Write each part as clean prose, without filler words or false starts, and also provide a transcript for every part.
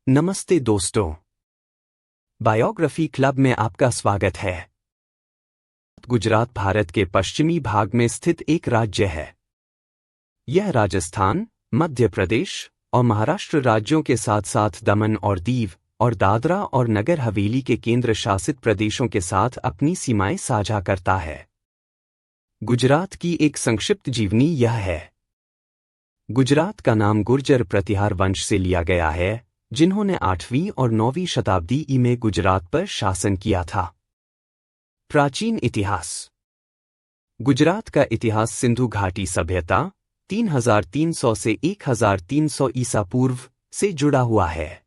नमस्ते दोस्तों, biography club में आपका स्वागत है। गुजरात भारत के पश्चिमी भाग में स्थित एक राज्य है। यह राजस्थान, मध्य प्रदेश और महाराष्ट्र राज्यों के साथ साथ दमन और दीव और दादरा और नगर हवेली के केंद्र शासित प्रदेशों के साथ अपनी सीमाएं साझा करता है। गुजरात की एक संक्षिप्त जीवनी यह है। गुजरात का नाम गुर्जर प्रतिहार वंश से लिया गया है, जिन्होंने 8वीं और 9वीं शताब्दी में गुजरात पर शासन किया था। प्राचीन इतिहास। गुजरात का इतिहास सिंधु घाटी सभ्यता 3300 से 1300 ईसा पूर्व से जुड़ा हुआ है।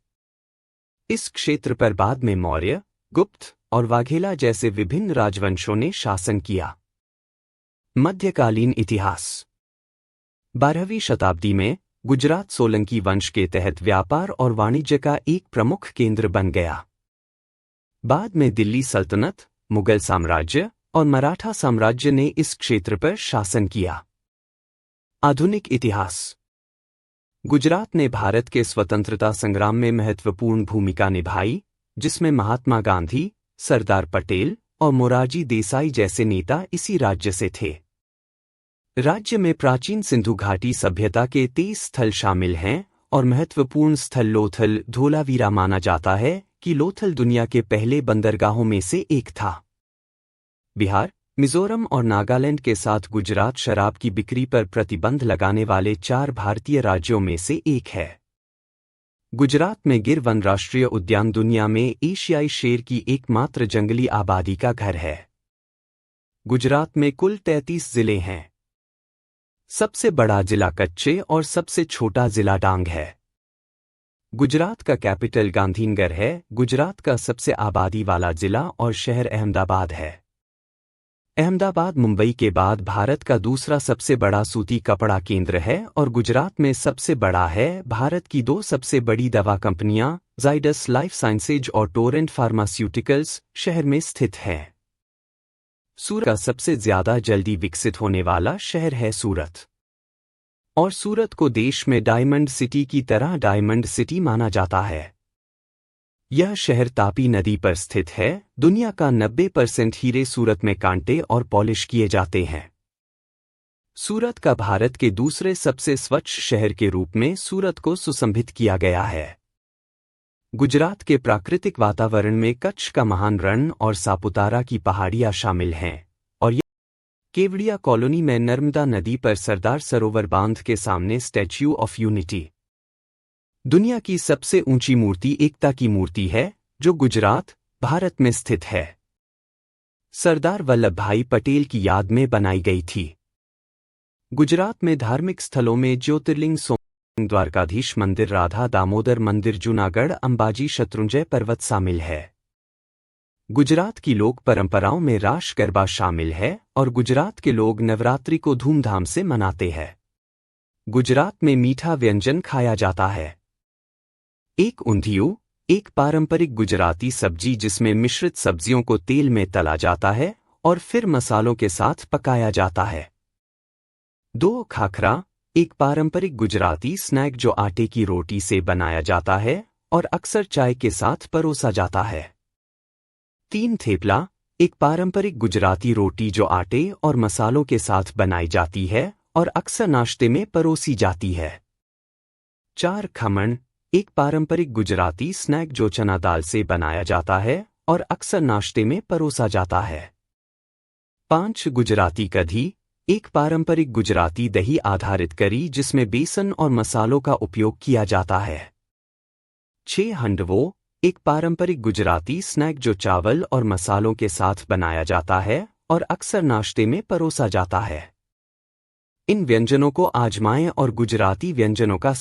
इस क्षेत्र पर बाद में मौर्य, गुप्त और वाघेला जैसे विभिन्न राजवंशों ने शासन किया। मध्यकालीन इतिहास। 12वीं शताब्दी में गुजरात सोलंकी वंश के तहत व्यापार और वाणिज्य का एक प्रमुख केंद्र बन गया। बाद में दिल्ली सल्तनत, मुगल साम्राज्य और मराठा साम्राज्य ने इस क्षेत्र पर शासन किया। आधुनिक इतिहास। गुजरात ने भारत के स्वतंत्रता संग्राम में महत्वपूर्ण भूमिका निभाई, जिसमें महात्मा गांधी, सरदार पटेल और मोरारजी देसाई जैसे नेता इसी राज्य से थे। राज्य में प्राचीन सिंधु घाटी सभ्यता के 23 स्थल शामिल हैं और महत्वपूर्ण स्थल लोथल, धोलावीरा माना जाता है कि लोथल दुनिया के पहले बंदरगाहों में से एक था। बिहार, मिजोरम और नागालैंड के साथ गुजरात शराब की बिक्री पर प्रतिबंध लगाने वाले 4 भारतीय राज्यों में से एक है। गुजरात में गिर वन राष्ट्रीय उद्यान दुनिया में एशियाई शेर की एकमात्र जंगली आबादी का घर है। गुजरात में कुल 33 जिले हैं। सबसे बड़ा जिला कच्चे और सबसे छोटा जिला डांग है। गुजरात का कैपिटल गांधीनगर है। गुजरात का सबसे आबादी वाला जिला और शहर अहमदाबाद है। अहमदाबाद मुंबई के बाद भारत का दूसरा सबसे बड़ा सूती कपड़ा केंद्र है और गुजरात में सबसे बड़ा है। भारत की 2 सबसे बड़ी दवा कंपनियां जाइडस लाइफ साइंसेज और टोरेंट फार्मास्यूटिकल्स शहर में स्थित हैं। सूरत का सबसे ज्यादा जल्दी विकसित होने वाला शहर है सूरत, और सूरत को देश में डायमंड सिटी की तरह डायमंड सिटी माना जाता है। यह शहर तापी नदी पर स्थित है। दुनिया का 90% हीरे सूरत में कांटे और पॉलिश किए जाते हैं। सूरत का भारत के दूसरे सबसे स्वच्छ शहर के रूप में सूरत को सुसंभित किया गया है। गुजरात के प्राकृतिक वातावरण में कच्छ का महान रण और सापुतारा की पहाड़ियां शामिल हैं, और यह केवड़िया कॉलोनी में नर्मदा नदी पर सरदार सरोवर बांध के सामने स्टैच्यू ऑफ यूनिटी, दुनिया की सबसे ऊंची मूर्ति एकता की मूर्ति है, जो गुजरात, भारत में स्थित है। सरदार वल्लभ भाई पटेल की याद में बनाई गई थी। गुजरात में धार्मिक स्थलों में ज्योतिर्लिंग द्वारकाधीश मंदिर, राधा दामोदर मंदिर, जूनागढ़ अंबाजी शत्रुंजय पर्वत शामिल है। गुजरात की लोक परंपराओं में रास गरबा शामिल है और गुजरात के लोग नवरात्रि को धूमधाम से मनाते हैं। गुजरात में मीठा व्यंजन खाया जाता है। एक ऊंधियू, एक पारंपरिक गुजराती सब्जी जिसमें मिश्रित सब्जियों को तेल में तला जाता है और फिर मसालों के साथ पकाया जाता है। 2 खाखरा, एक पारंपरिक गुजराती स्नैक जो आटे की रोटी से बनाया जाता है और अक्सर चाय के साथ परोसा जाता है। 3 थेपला, एक पारंपरिक गुजराती रोटी जो आटे और मसालों के साथ बनाई जाती है और अक्सर नाश्ते में परोसी जाती है। 4 खमण, एक पारंपरिक गुजराती स्नैक जो चना दाल से बनाया जाता है और अक्सर नाश्ते में परोसा जाता है। 5 गुजराती कढ़ी, एक पारंपरिक गुजराती दही आधारित करी जिसमें बेसन और मसालों का उपयोग किया जाता है। 6 हंडवो, एक पारंपरिक गुजराती स्नैक जो चावल और मसालों के साथ बनाया जाता है और अक्सर नाश्ते में परोसा जाता है। इन व्यंजनों को आजमाएं और गुजराती व्यंजनों का